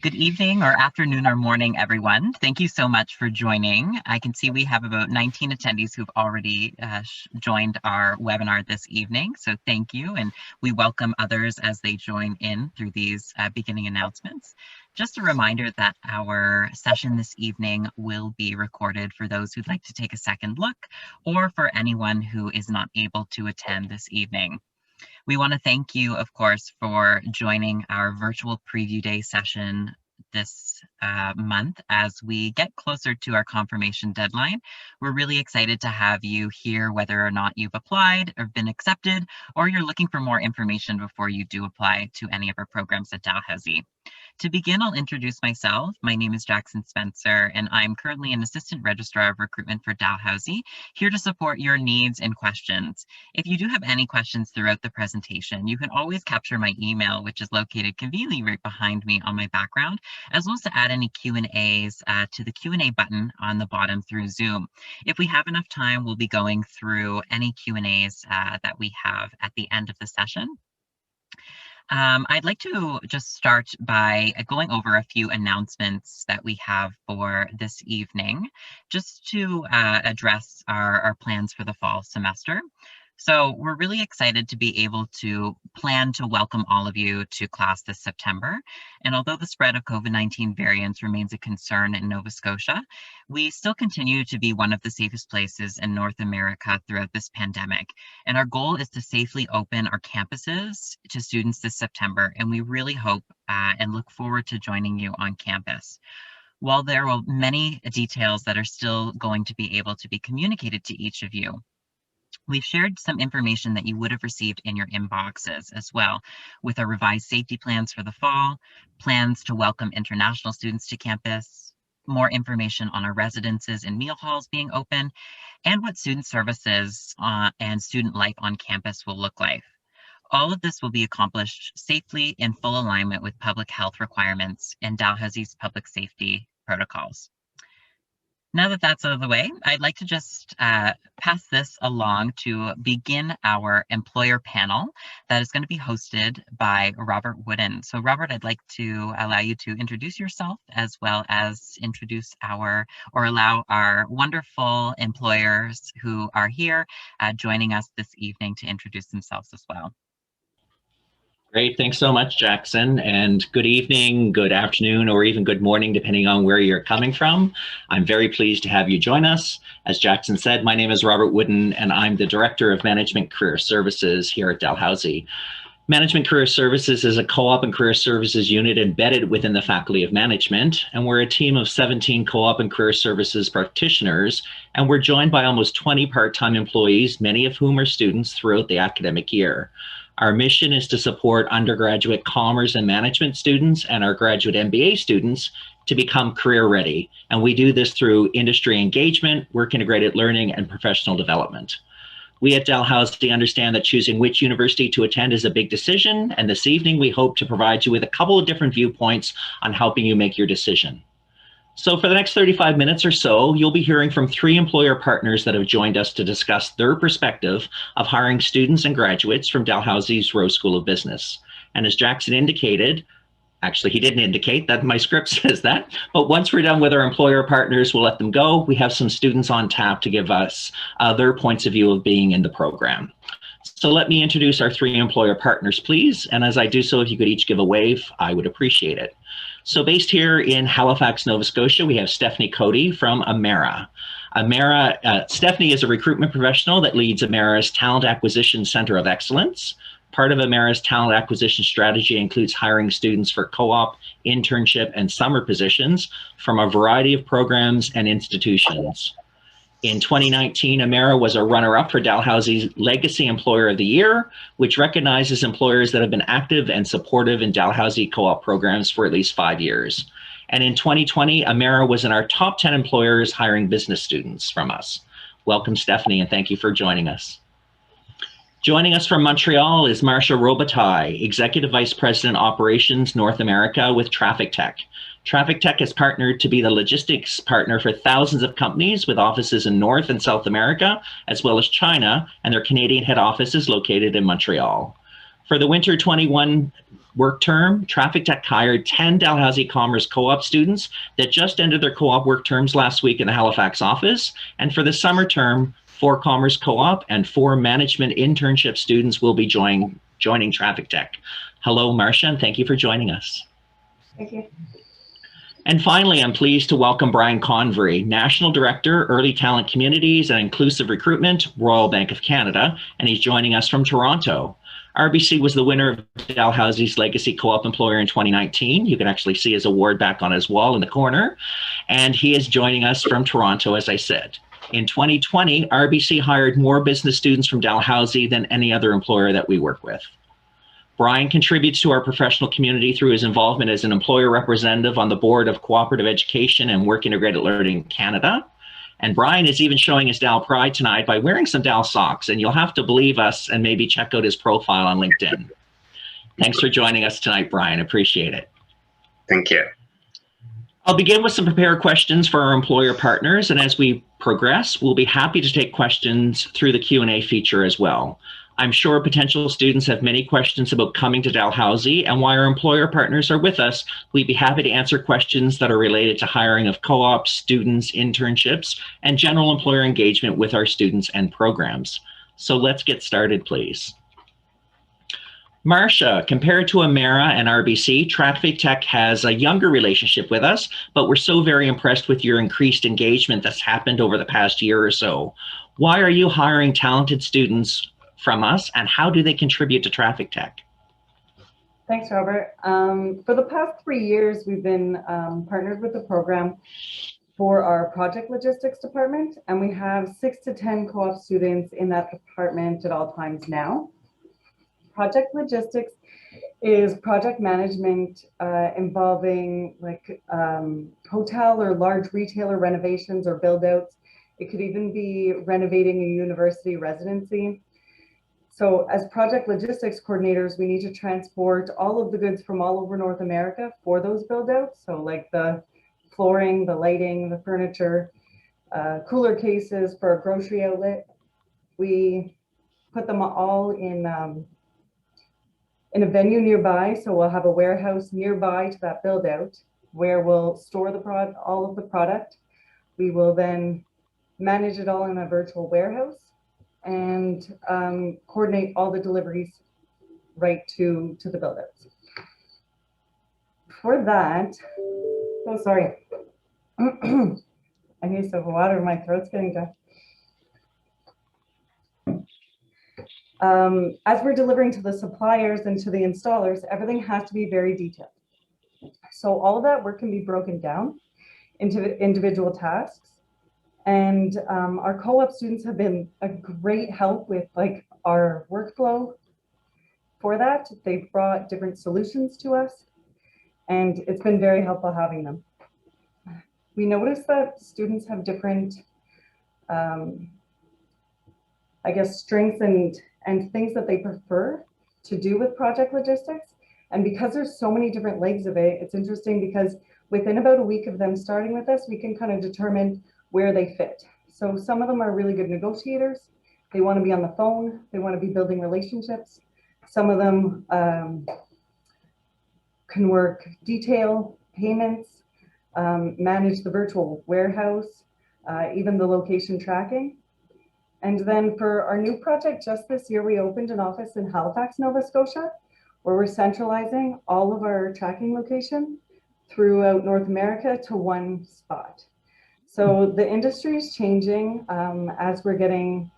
Good evening or afternoon or morning, everyone. Thank you so much for joining. I can see we have about 19 attendees who've already joined our webinar this evening, so thank you, and we welcome others as they join in through these beginning announcements. Just a reminder that our session this evening will be recorded for those who'd like to take a second look, or for anyone who is not able to attend this evening. We want to thank you, of course, for joining our virtual preview day session this month as we get closer to our confirmation deadline. We're really excited to have you here, whether or not you've applied or been accepted, or you're looking for more information before you do apply to any of our programs at Dalhousie. To begin, I'll introduce myself. My name is Jackson Spencer, and I'm currently an Assistant Registrar of Recruitment for Dalhousie, here to support your needs and questions. If you do have any questions throughout the presentation, you can always capture my email, which is located conveniently right behind me on my background, as well as to add any Q&As to the Q&A button on the bottom through Zoom. If we have enough time, we'll be going through any Q&As that we have at the end of the session. I'd like to just start by going over a few announcements that we have for this evening, just to address our plans for the fall semester. So we're really excited to be able to plan to welcome all of you to class this September. And although the spread of COVID-19 variants remains a concern in Nova Scotia, we still continue to be one of the safest places in North America throughout this pandemic. And our goal is to safely open our campuses to students this September. And we really hope and look forward to joining you on campus. While there are many details that are still going to be able to be communicated to each of you, we've shared some information that you would have received in your inboxes as well, with our revised safety plans for the fall, plans to welcome international students to campus, more information on our residences and meal halls being open, and what student services and student life on campus will look like. All of this will be accomplished safely in full alignment with public health requirements and Dalhousie's public safety protocols. Now that that's out of the way, I'd like to just pass this along to begin our employer panel that is going to be hosted by Robert Wooden. So Robert, I'd like to allow you to introduce yourself as well as introduce allow our wonderful employers who are here joining us this evening to introduce themselves as well. Great, thanks so much, Jackson, and good evening, good afternoon, or even good morning, depending on where you're coming from. I'm very pleased to have you join us. As Jackson said, my name is Robert Wooden, and I'm the Director of Management Career Services here at Dalhousie. Management Career Services is a co-op and career services unit embedded within the Faculty of Management, and we're a team of 17 co-op and career services practitioners, and we're joined by almost 20 part-time employees, many of whom are students throughout the academic year. Our mission is to support undergraduate commerce and management students and our graduate MBA students to become career ready. And we do this through industry engagement, work integrated learning, and professional development. We at Dalhousie understand that choosing which university to attend is a big decision. And this evening, we hope to provide you with a couple of different viewpoints on helping you make your decision. So for the next 35 minutes or so, you'll be hearing from 3 employer partners that have joined us to discuss their perspective of hiring students and graduates from Dalhousie's Rowe School of Business. And as Jackson indicated, actually he didn't indicate that, my script says that, but once we're done with our employer partners, we'll let them go. We have some students on tap to give us their points of view of being in the program. So let me introduce our 3 employer partners, please. And as I do so, if you could each give a wave, I would appreciate it. So based here in Halifax, Nova Scotia, we have Stephanie Cody from Amera. Stephanie is a recruitment professional that leads Amera's Talent Acquisition Center of Excellence. Part of Amera's talent acquisition strategy includes hiring students for co-op, internship, and summer positions from a variety of programs and institutions. In 2019, Amera was a runner-up for Dalhousie's Legacy Employer of the Year, which recognizes employers that have been active and supportive in Dalhousie co-op programs for at least 5 years. And in 2020, Amera was in our top 10 employers hiring business students from us. Welcome, Stephanie, and thank you for joining us. Joining us from Montreal is Marsha Robitaille, Executive Vice President Operations North America with Traffic Tech. Traffic Tech has partnered to be the logistics partner for thousands of companies with offices in North and South America, as well as China, and their Canadian head office is located in Montreal. For the winter 21 work term, Traffic Tech hired 10 Dalhousie Commerce Co-op students that just ended their co-op work terms last week in the Halifax office. And for the summer term, 4 Commerce Co-op and 4 management internship students will be joining Traffic Tech. Hello, Marcia, and thank you for joining us. Thank you. And finally, I'm pleased to welcome Brian Convery, National Director, Early Talent Communities and Inclusive Recruitment, Royal Bank of Canada, and he's joining us from Toronto. RBC was the winner of Dalhousie's Legacy Co-op Employer in 2019. You can actually see his award back on his wall in the corner. And he is joining us from Toronto, as I said. In 2020, RBC hired more business students from Dalhousie than any other employer that we work with. Brian contributes to our professional community through his involvement as an employer representative on the board of Cooperative Education and Work Integrated Learning Canada. And Brian is even showing his Dal pride tonight by wearing some Dal socks, and you'll have to believe us and maybe check out his profile on LinkedIn. Thanks for joining us tonight, Brian. Appreciate it. Thank you. I'll begin with some prepared questions for our employer partners, and as we progress, we'll be happy to take questions through the Q&A feature as well. I'm sure potential students have many questions about coming to Dalhousie, and while our employer partners are with us, we'd be happy to answer questions that are related to hiring of co-ops, students, internships, and general employer engagement with our students and programs. So let's get started, please. Marcia, compared to Amera and RBC, Traffic Tech has a younger relationship with us, but we're so very impressed with your increased engagement that's happened over the past year or so. Why are you hiring talented students from us, and how do they contribute to Traffic Tech? Thanks, Robert. For the past 3 years, we've been partnered with the program for our project logistics department, and we have 6 to 10 co-op students in that department at all times now. Project logistics is project management involving like hotel or large retailer renovations or build outs. It could even be renovating a university residency. So as project logistics coordinators, we need to transport all of the goods from all over North America for those build outs. So like the flooring, the lighting, the furniture, cooler cases for a grocery outlet. We put them all in a venue nearby. So we'll have a warehouse nearby to that build out where we'll store all of the product. We will then manage it all in a virtual warehouse and coordinate all the deliveries right to the build-outs. For that, oh, sorry. I need some water, my throat's getting dry. As we're delivering to the suppliers and to the installers, everything has to be very detailed. So all of that work can be broken down into individual tasks. And our co-op students have been a great help with like our workflow for that. They've brought different solutions to us, and it's been very helpful having them. We noticed that students have different, I guess, strengths and things that they prefer to do with project logistics. And because there's so many different legs of it, it's interesting because within about a week of them starting with us, we can kind of determine where they fit. So some of them are really good negotiators. They want to be on the phone. They want to be building relationships. Some of them can work detail, payments, manage the virtual warehouse, even the location tracking. And then for our new project, just this year, we opened an office in Halifax, Nova Scotia, where we're centralizing all of our tracking location throughout North America to one spot. So the industry is changing as we're getting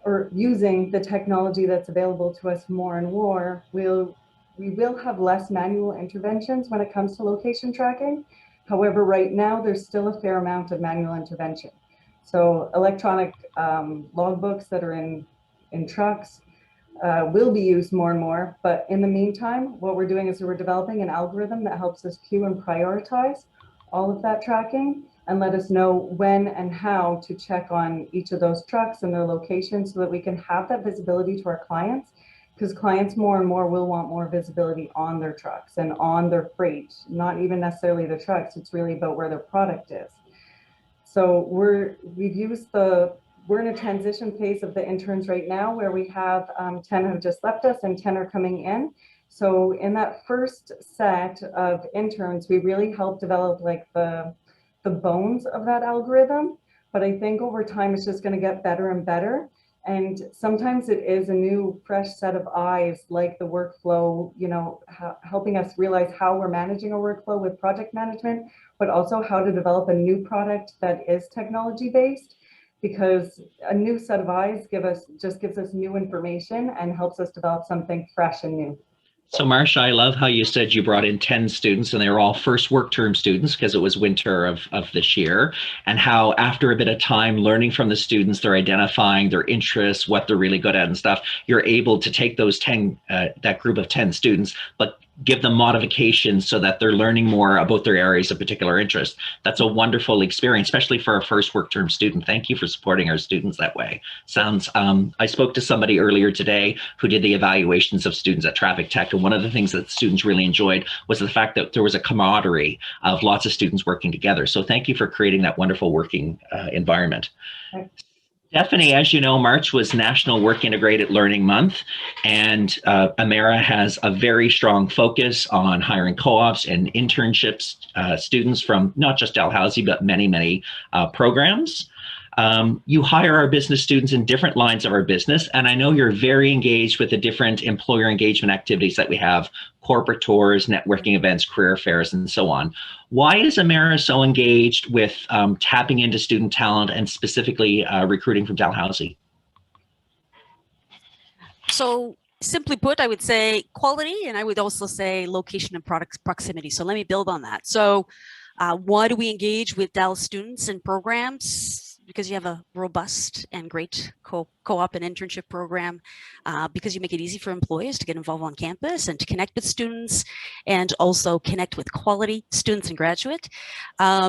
or using the technology that's available to us more and more. We will have less manual interventions when it comes to location tracking. However, right now there's still a fair amount of manual intervention. So electronic logbooks that are in trucks will be used more and more. But in the meantime, what we're doing is we're developing an algorithm that helps us queue and prioritize all of that tracking and let us know when and how to check on each of those trucks and their locations so that we can have that visibility to our clients, because clients more and more will want more visibility on their trucks and on their freight, not even necessarily the trucks. It's really about where their product is. So we're in a transition phase of the interns right now where we have 10 have just left us and 10 are coming in. So in that first set of interns, we really helped develop like the bones of that algorithm. But I think over time, it's just going to get better and better. And sometimes it is a new, fresh set of eyes, like the workflow, you know, helping us realize how we're managing our workflow with project management, but also how to develop a new product that is technology based, because a new set of eyes gives us new information and helps us develop something fresh and new. So Marcia, I love how you said you brought in 10 students and they were all first work term students because it was winter of this year, and how after a bit of time learning from the students, they're identifying their interests, what they're really good at and stuff, you're able to take those 10, that group of 10 students, but give them modifications so that they're learning more about their areas of particular interest. That's a wonderful experience, especially for a first work term student. Thank you for supporting our students that way. Sounds, I spoke to somebody earlier today who did the evaluations of students at Traffic Tech, and one of the things that students really enjoyed was the fact that there was a camaraderie of lots of students working together. So thank you for creating that wonderful working environment. Stephanie, as you know, March was National Work Integrated Learning Month, and Emera has a very strong focus on hiring co-ops and internships students from not just Dalhousie, but many programs. You hire our business students in different lines of our business, and I know you're very engaged with the different employer engagement activities that we have: corporate tours, networking events, career fairs, and so on. Why is Emera so engaged with tapping into student talent and specifically recruiting from Dalhousie? So simply put, I would say quality, and I would also say location and product proximity. So let me build on that. So why do we engage with Dal students and programs? Because you have a robust and great co-op and internship program, because you make it easy for employees to get involved on campus and to connect with students, and also connect with quality students and graduate,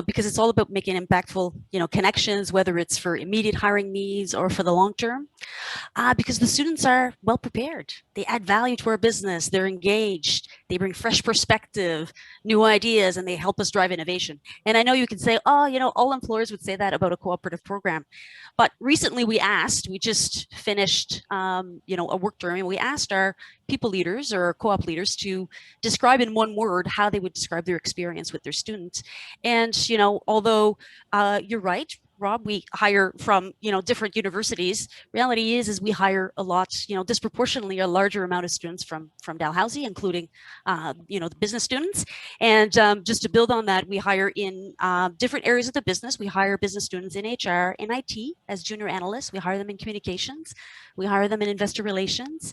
because it's all about making impactful, connections, whether it's for immediate hiring needs or for the long term, because the students are well prepared. They add value to our business. They're engaged. They bring fresh perspective, new ideas, and they help us drive innovation. And I know you can say, oh, all employers would say that about a cooperative program. But recently we just finished, a work term, and we asked our people leaders or co-op leaders to describe in one word how they would describe their experience with their students. And, although you're right, Rob, we hire from, different universities. Reality is we hire a lot, disproportionately a larger amount of students from Dalhousie, including, the business students. And just to build on that, we hire in different areas of the business. We hire business students in HR, in IT as junior analysts. We hire them in communications. We hire them in investor relations,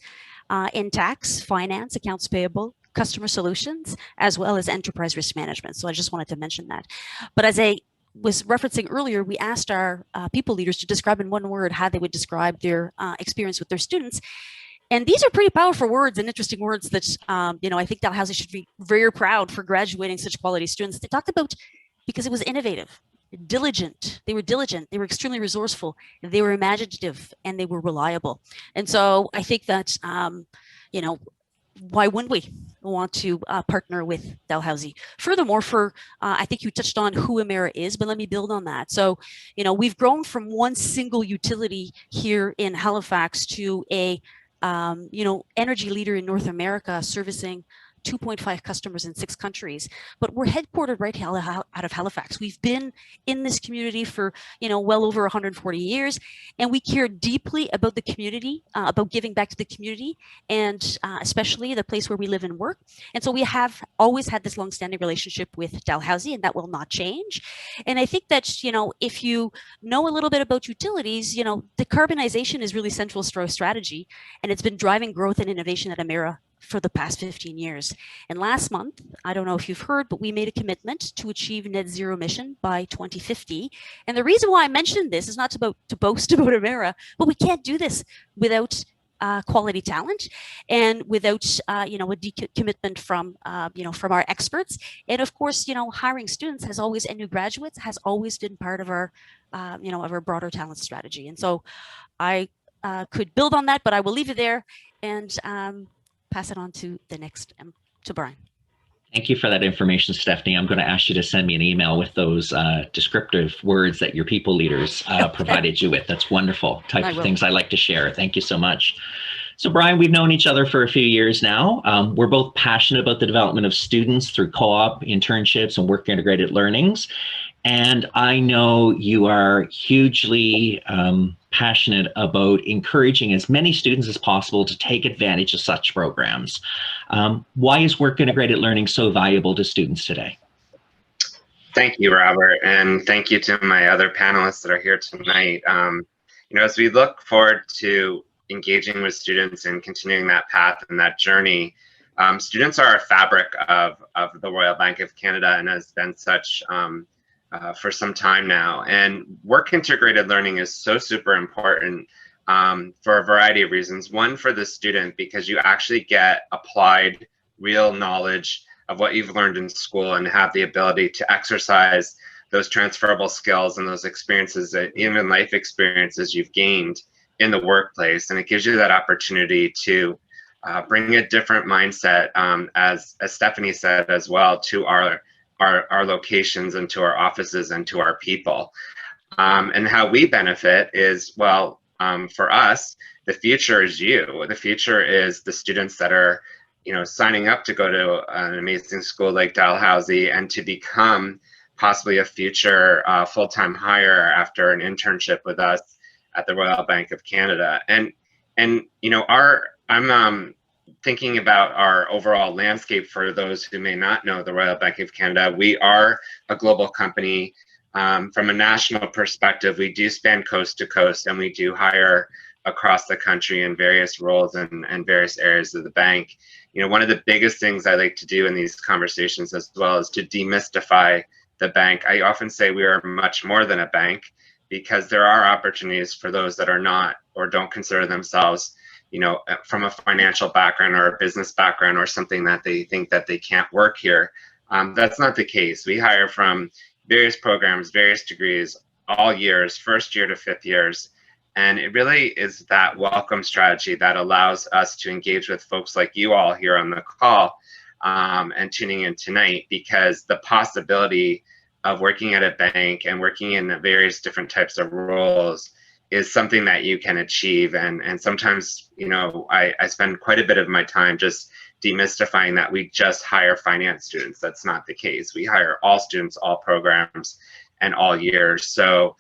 in tax, finance, accounts payable, customer solutions, as well as enterprise risk management. So I just wanted to mention that. But as I was referencing earlier, we asked our people leaders to describe in one word how they would describe their experience with their students. And these are pretty powerful words and interesting words that, I think Dalhousie should be very proud for graduating such quality students. They talked about, because it was innovative, diligent. They were diligent. They were extremely resourceful. They were imaginative, and they were reliable. And so I think that, why wouldn't we want to partner with Dalhousie? Furthermore, I think you touched on who Emera is, but let me build on that. So, we've grown from one single utility here in Halifax to a, energy leader in North America, servicing 2.5 customers in 6 countries, but we're headquartered right out of Halifax. We've been in this community for, well over 140 years, and we care deeply about the community, about giving back to the community, and especially the place where we live and work. And so we have always had this long-standing relationship with Dalhousie, and that will not change. And I think that, if you know a little bit about utilities, decarbonization is really central to our strategy, and it's been driving growth and innovation at Emera for the past 15 years. And last month, I don't know if you've heard, but we made a commitment to achieve net zero emission by 2050. And the reason why I mentioned this is not to boast about Emera, but we can't do this without quality talent and without, a commitment from our experts. And of course, hiring students has always, and new graduates has always been part of our, of our broader talent strategy. And so I could build on that, but I will leave it there and pass it on to the next, to Brian. Thank you for that information, Stephanie. I'm going to ask you to send me an email with those descriptive words that your people leaders provided you with. That's wonderful. Type of things I like to share. Thank you so much. So Brian, we've known each other for a few years now. We're both passionate about the development of students through co-op, internships, and work integrated learnings. And I know you are hugely passionate about encouraging as many students as possible to take advantage of such programs. Why is work integrated learning so valuable to students today? Thank you, Robert, and thank you to my other panelists that are here tonight. As we look forward to engaging with students and continuing that path and that journey, students are a fabric of the Royal Bank of Canada and has been such for some time now. And work integrated learning is so super important for a variety of reasons. One, for the student, because you actually get applied real knowledge of what you've learned in school and have the ability to exercise those transferable skills and those experiences, even life experiences you've gained in the workplace. And it gives you that opportunity to bring a different mindset, as Stephanie said as well, to our locations and to our offices and to our people. And how we benefit is, well, for us, the future is you. The future is the students that are signing up to go to an amazing school like Dalhousie and to become possibly a future full-time hire after an internship with us at the Royal Bank of Canada. And I'm thinking about our overall landscape for those who may not know the Royal Bank of Canada. We are a global company. From a national perspective, we do span coast to coast, and we do hire across the country in various roles and various areas of the bank. One of the biggest things I like to do in these conversations as well is to demystify the bank. I often say we are much more than a bank, because there are opportunities for those that are not or don't consider themselves, from a financial background or a business background or something that they think that they can't work here. That's not the case. We hire from various programs, various degrees, all years, first year to fifth years. And it really is that welcome strategy that allows us to engage with folks like you all here on the call and tuning in tonight, because the possibility of working at a bank and working in various different types of roles is something that you can achieve. And sometimes, I spend quite a bit of my time just demystifying that we just hire finance students. That's not the case. We hire all students, all programs, and all years. So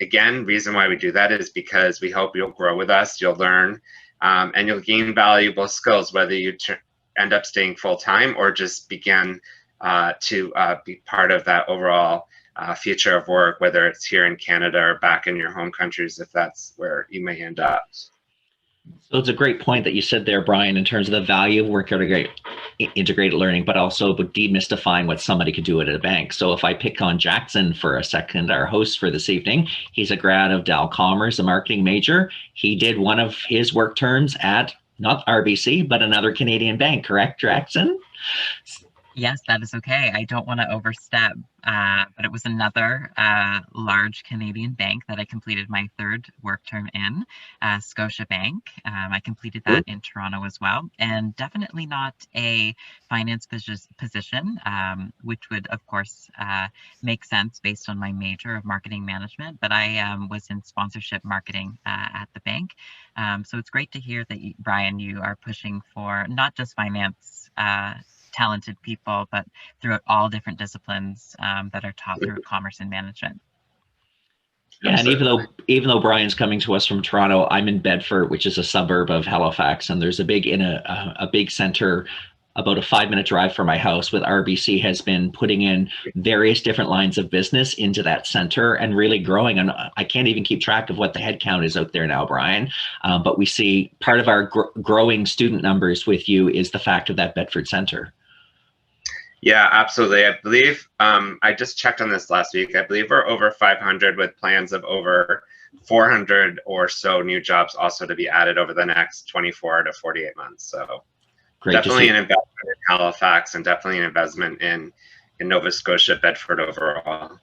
again, reason why we do that is because we hope you'll grow with us, you'll learn, and you'll gain valuable skills, whether you end up staying full-time or just begin to be part of that overall future of work, whether it's here in Canada or back in your home countries, if that's where you may end up. So it's a great point that you said there, Brian, in terms of the value of work integrated learning, but also about demystifying what somebody could do at a bank. So if I pick on Jackson for a second, our host for this evening, he's a grad of Dal Commerce, a marketing major. He did one of his work terms at not RBC, but another Canadian bank, correct, Jackson? Yes, that is okay. I don't want to overstep, but it was another large Canadian bank that I completed my third work term in, Scotiabank. I completed that in Toronto as well, and definitely not a finance position, which would, of course, make sense based on my major of marketing management, but I was in sponsorship marketing at the bank. So it's great to hear that, Brian, you are pushing for not just finance talented people, but throughout all different disciplines that are taught through commerce and management. Yeah, and even though Brian's coming to us from Toronto, I'm in Bedford, which is a suburb of Halifax, and there's a big center about a 5-minute drive from my house with RBC has been putting in various different lines of business into that center and really growing. And I can't even keep track of what the headcount is out there now, Brian. But we see part of our growing student numbers with you is the fact of that Bedford center. Yeah, absolutely. I believe, I just checked on this last week. I believe we're over 500 with plans of over 400 or so new jobs also to be added over the next 24 to 48 months. So great, definitely an investment in Halifax and definitely an investment in Nova Scotia, Bedford overall.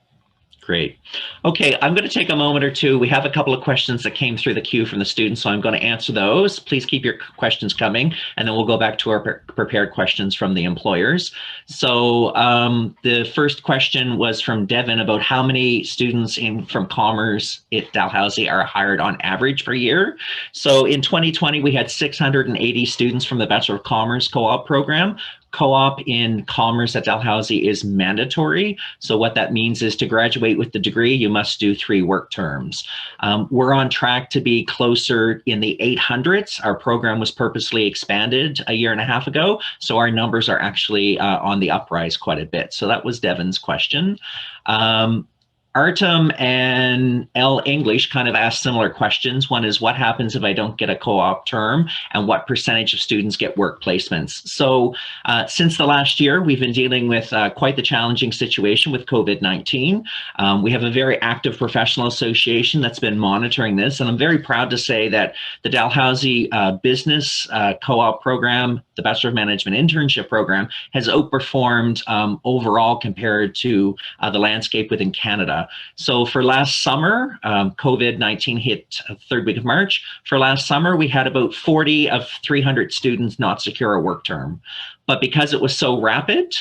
Great. Okay, I'm going to take a moment or two. We have a couple of questions that came through the queue from the students, so I'm going to answer those. Please keep your questions coming, and then we'll go back to our prepared questions from the employers. So the first question was from Devin about how many students from commerce at Dalhousie are hired on average per year. So in 2020, we had 680 students from the Bachelor of Commerce co-op program. Co-op in commerce at Dalhousie is mandatory. So what that means is to graduate with the degree, you must do 3 work terms. We're on track to be closer in the 800s. Our program was purposely expanded a year and a half ago. So our numbers are actually on the uprise quite a bit. So that was Devin's question. Artem and L English kind of asked similar questions. One is, what happens if I don't get a co-op term, and what percentage of students get work placements? So since the last year, we've been dealing with quite the challenging situation with COVID-19. We have a very active professional association that's been monitoring this, and I'm very proud to say that the Dalhousie Business Co-op program, the Bachelor of Management Internship program, has outperformed overall compared to the landscape within Canada. So for last summer, COVID-19 hit the 3rd week of March. For last summer, we had about 40 of 300 students not secure a work term. But because it was so rapid,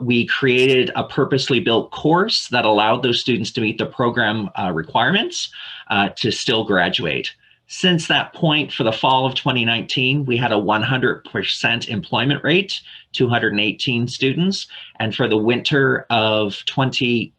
we created a purposely built course that allowed those students to meet the program requirements to still graduate. Since that point, for the fall of 2019, we had a 100% employment rate, 218 students. And for the winter of 2020,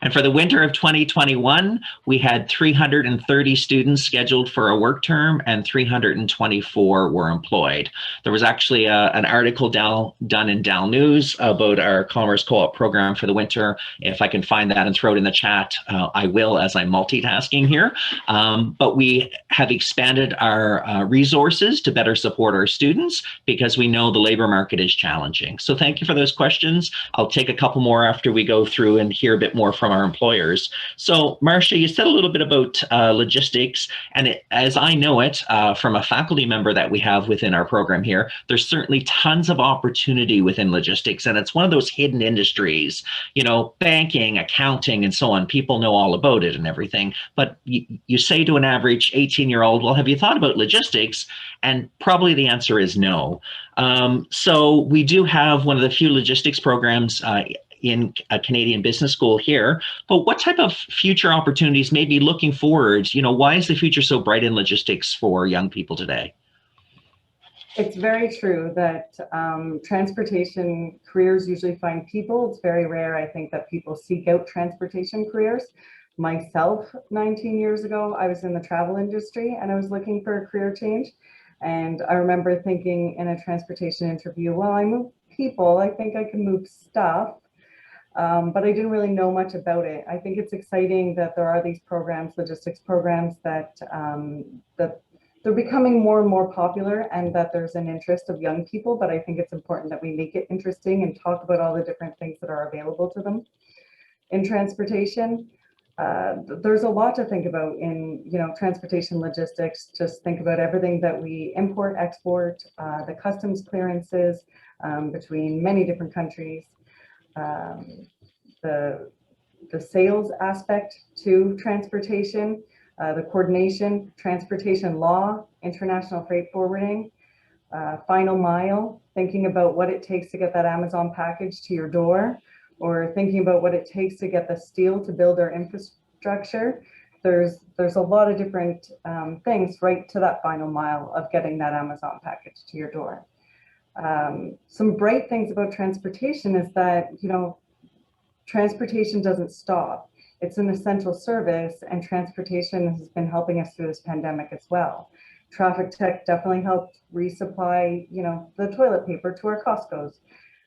and for the winter of 2021, we had 330 students scheduled for a work term and 324 were employed. There was actually an article done in Dal News about our Commerce Co-op program for the winter. If I can find that and throw it in the chat, I will, as I'm multitasking here. But we have expanded our resources to better support our students because we know the labor market is challenging. So thank you for those questions. I'll take a couple more after we go through and hear a bit more from our employers. So Marcia, you said a little bit about logistics, and as I know it from a faculty member that we have within our program here, there's certainly tons of opportunity within logistics, and it's one of those hidden industries, you know, banking, accounting, and so on. People know all about it and everything, but you say to an average 18-year-old, well, have you thought about logistics? And probably the answer is no. So we do have one of the few logistics programs in a Canadian business school here, but what type of future opportunities may be looking forward? You know, why is the future so bright in logistics for young people today? It's very true that transportation careers usually find people. It's very rare, I think, that people seek out transportation careers. Myself, 19 years ago, I was in the travel industry and I was looking for a career change. And I remember thinking in a transportation interview, well, I move people, I think I can move stuff. But I didn't really know much about it. I think it's exciting that there are these programs, logistics programs, that they're becoming more and more popular and that there's an interest of young people. But I think it's important that we make it interesting and talk about all the different things that are available to them in transportation. There's a lot to think about in, you know, transportation logistics. Just think about everything that we import, export, the customs clearances between many different countries. The sales aspect to transportation, the coordination, transportation law, international freight forwarding, final mile, thinking about what it takes to get that Amazon package to your door, or thinking about what it takes to get the steel to build our infrastructure. There's a lot of different things right to that final mile of getting that Amazon package to your door. Some bright things about transportation is that, you know, transportation doesn't stop. It's an essential service, and transportation has been helping us through this pandemic as well. Traffic tech definitely helped resupply, you know, the toilet paper to our Costco's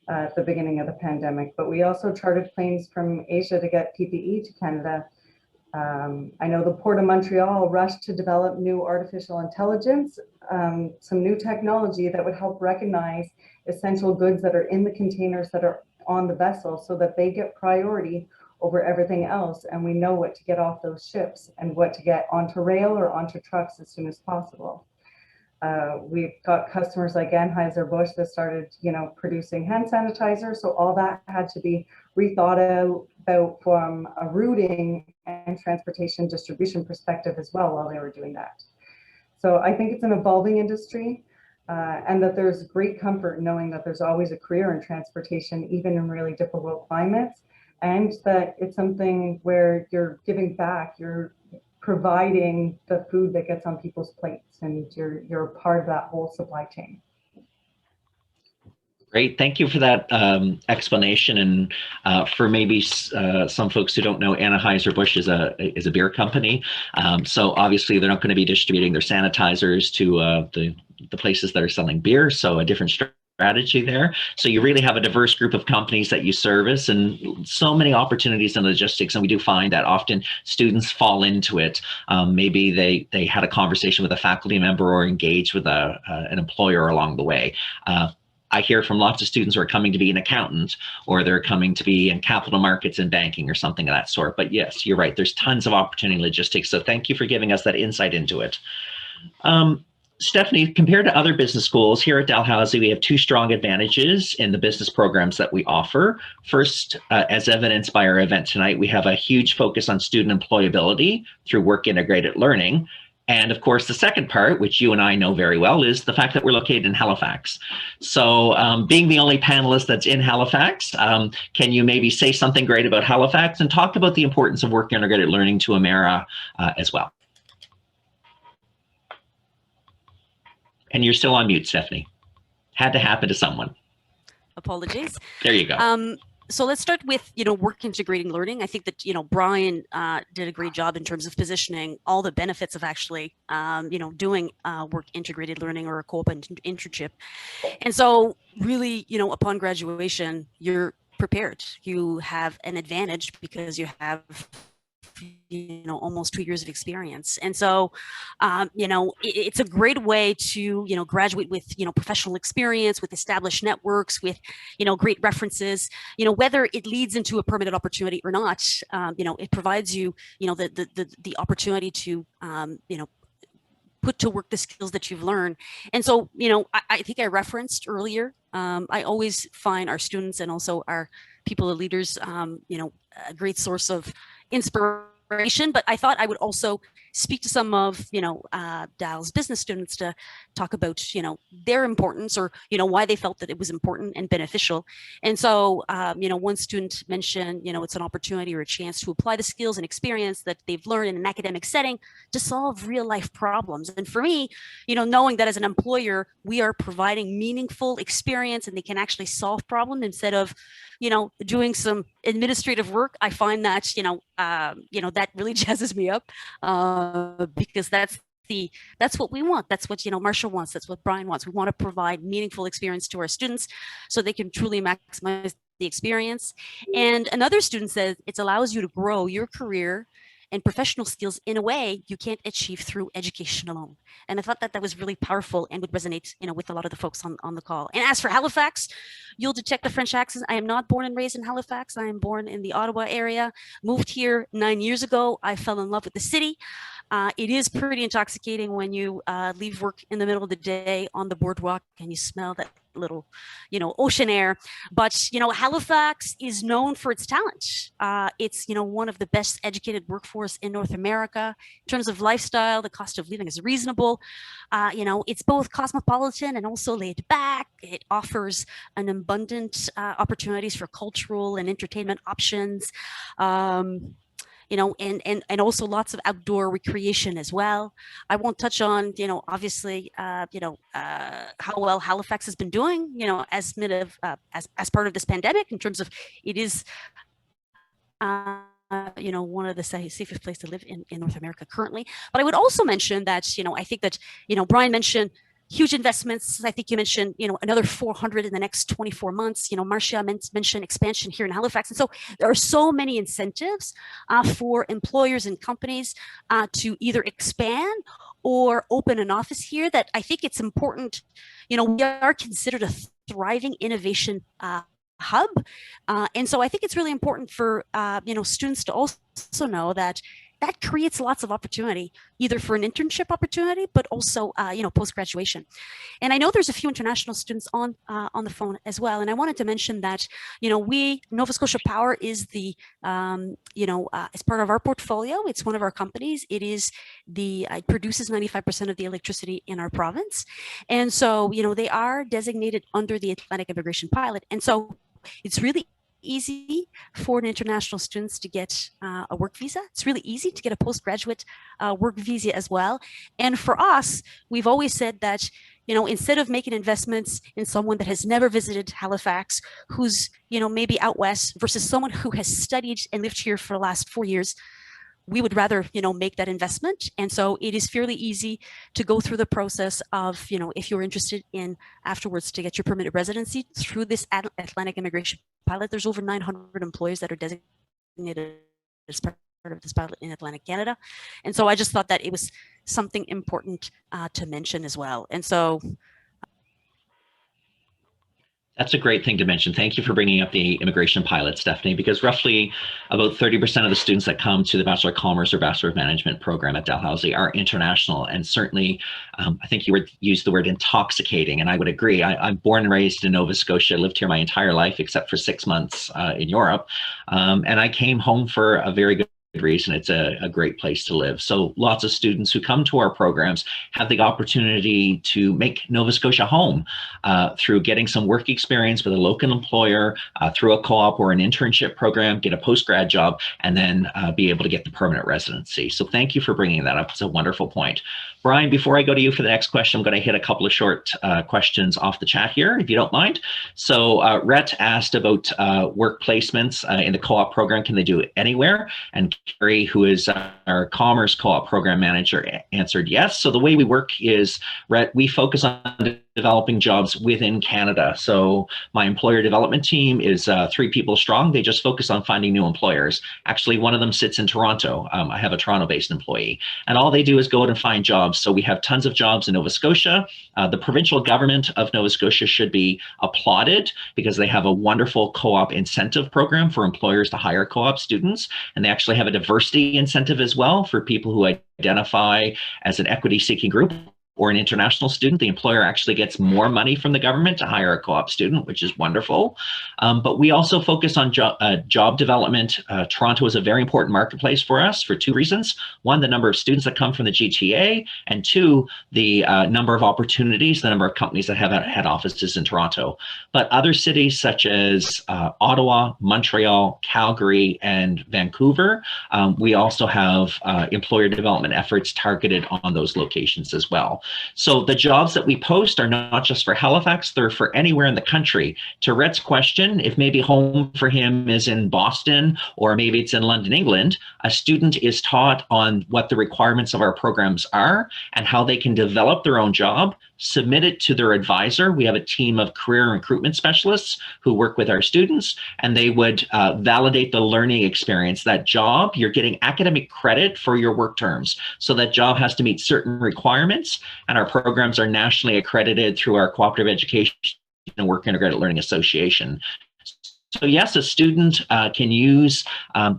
at the beginning of the pandemic, but we also chartered planes from Asia to get PPE to Canada. I know the Port of Montreal rushed to develop new artificial intelligence, some new technology that would help recognize essential goods that are in the containers that are on the vessel so that they get priority over everything else. And we know what to get off those ships and what to get onto rail or onto trucks as soon as possible. We've got customers like Anheuser-Busch that started, producing hand sanitizer. So all that had to be rethought about from a routing and transportation distribution perspective as well while they were doing that. So I think it's an evolving industry, and that there's great comfort in knowing that there's always a career in transportation, even in really difficult climates, and that it's something where you're giving back, you're providing the food that gets on people's plates, and you're a part of that whole supply chain. Great, thank you for that explanation. And for maybe some folks who don't know, Anheuser-Busch is a beer company. So obviously they're not going to be distributing their sanitizers to the places that are selling beer. So a different strategy there. So you really have a diverse group of companies that you service, and so many opportunities in logistics. And we do find that often students fall into it. Maybe they had a conversation with a faculty member or engaged with an employer along the way. I hear from lots of students who are coming to be an accountant, or they're coming to be in capital markets and banking or something of that sort. But yes, you're right. There's tons of opportunity in logistics. So thank you for giving us that insight into it. Stephanie, compared to other business schools, here at Dalhousie, we have two strong advantages in the business programs that we offer. First, as evidenced by our event tonight, we have a huge focus on student employability through work integrated learning. And of course, the second part, which you and I know very well, is the fact that we're located in Halifax. So being the only panelist that's in Halifax, can you maybe say something great about Halifax and talk about the importance of work integrated learning to Amera as well? And you're still on mute, Stephanie. Had to happen to someone. Apologies. There you go. So let's start with, work integrating learning. I think that, Brian did a great job in terms of positioning all the benefits of actually, doing work integrated learning or a co-op internship. And so really, upon graduation, you're prepared. You have an advantage because you have almost 2 years of experience. And so, it's a great way to, graduate with, professional experience, with established networks, with, great references, whether it leads into a permanent opportunity or not, it provides you, the opportunity to, put to work the skills that you've learned. And so, I think I referenced earlier, I always find our students and also our people and leaders, a great source of inspiration, but I thought I would also speak to some of, Dal's business students to talk about, their importance or, why they felt that it was important and beneficial. And so, one student mentioned, it's an opportunity or a chance to apply the skills and experience that they've learned in an academic setting to solve real life problems. And for me, knowing that as an employer, we are providing meaningful experience and they can actually solve problems instead of, doing some administrative work, I find that, that really jazzes me up because that's what we want. That's what, Marcia wants. That's what Brian wants. We want to provide meaningful experience to our students so they can truly maximize the experience. And another student says it allows you to grow your career and professional skills in a way you can't achieve through education alone. And I thought that was really powerful and would resonate, with a lot of the folks on the call. And as for Halifax, you'll detect the French accent. I am not born and raised in Halifax. I am born in the Ottawa area, moved here 9 years ago. I fell in love with the city. It is pretty intoxicating when you leave work in the middle of the day on the boardwalk and you smell that little, ocean air. But, Halifax is known for its talent. It's, one of the best educated workforce in North America. In terms of lifestyle, the cost of living is reasonable. It's both cosmopolitan and also laid back. It offers an abundant opportunities for cultural and entertainment options. And also lots of outdoor recreation as well. I won't touch on, obviously, how well Halifax has been doing, as part of this pandemic in terms of it is, one of the safest places to live in North America currently. But I would also mention that, I think that, Brian mentioned huge investments. I think you mentioned, another 400 in the next 24 months. Marcia mentioned expansion here in Halifax. And so there are so many incentives for employers and companies to either expand or open an office here that I think it's important. We are considered a thriving innovation hub. And so I think it's really important for, students to also know that that creates lots of opportunity, either for an internship opportunity, but also, post-graduation. And I know there's a few international students on the phone as well. And I wanted to mention that, Nova Scotia Power is the, it's part of our portfolio. It's one of our companies. It produces 95% of the electricity in our province. And so, they are designated under the Atlantic Immigration Pilot. And so it's really easy for an international students to get a work visa. It's really easy to get a postgraduate work visa as well. And for us, we've always said that, instead of making investments in someone that has never visited Halifax, who's, maybe out west, versus someone who has studied and lived here for the last 4 years, we would rather, make that investment. And so it is fairly easy to go through the process of, if you're interested in afterwards to get your permanent residency through this Atlantic Immigration Pilot. There's over 900 employers that are designated as part of this pilot in Atlantic Canada. And so I just thought that it was something important to mention as well. And so that's a great thing to mention. Thank you for bringing up the immigration pilot, Stephanie, because roughly about 30% of the students that come to the Bachelor of Commerce or Bachelor of Management program at Dalhousie are international. And certainly, I think you used the word intoxicating, and I would agree. I'm born and raised in Nova Scotia, lived here my entire life, except for 6 months in Europe. And I came home for a very good reason. It's a great place to live. So lots of students who come to our programs have the opportunity to make Nova Scotia home through getting some work experience with a local employer, through a co-op or an internship program, get a post-grad job, and then be able to get the permanent residency. So thank you for bringing that up. It's a wonderful point. Brian, before I go to you for the next question, I'm going to hit a couple of short questions off the chat here, if you don't mind. So Rhett asked about work placements in the co-op program. Can they do it anywhere? And Carrie, who is our Commerce Co-op Program Manager, answered yes. So the way we work is, Rhett, we focus on developing jobs within Canada. So my employer development team is 3 people strong. They just focus on finding new employers. Actually, one of them sits in Toronto. I have a Toronto-based employee. And all they do is go out and find jobs. So we have tons of jobs in Nova Scotia. The provincial government of Nova Scotia should be applauded because they have a wonderful co-op incentive program for employers to hire co-op students. And they actually have a diversity incentive as well for people who identify as an equity-seeking group or an international student. The employer actually gets more money from the government to hire a co-op student, which is wonderful. But we also focus on job development. Toronto is a very important marketplace for us for 2 reasons. 1, the number of students that come from the GTA, and 2, the number of opportunities, the number of companies that have head offices in Toronto. But other cities such as Ottawa, Montreal, Calgary, and Vancouver, we also have employer development efforts targeted on those locations as well. So the jobs that we post are not just for Halifax, they're for anywhere in the country. To Rhett's question, if maybe home for him is in Boston or maybe it's in London, England, a student is taught on what the requirements of our programs are and how they can develop their own job, submit it to their advisor. We have a team of career and recruitment specialists who work with our students, and they would validate the learning experience. That job, you're getting academic credit for your work terms. So that job has to meet certain requirements, and our programs are nationally accredited through our Cooperative Education and Work Integrated Learning Association. So yes, a student can use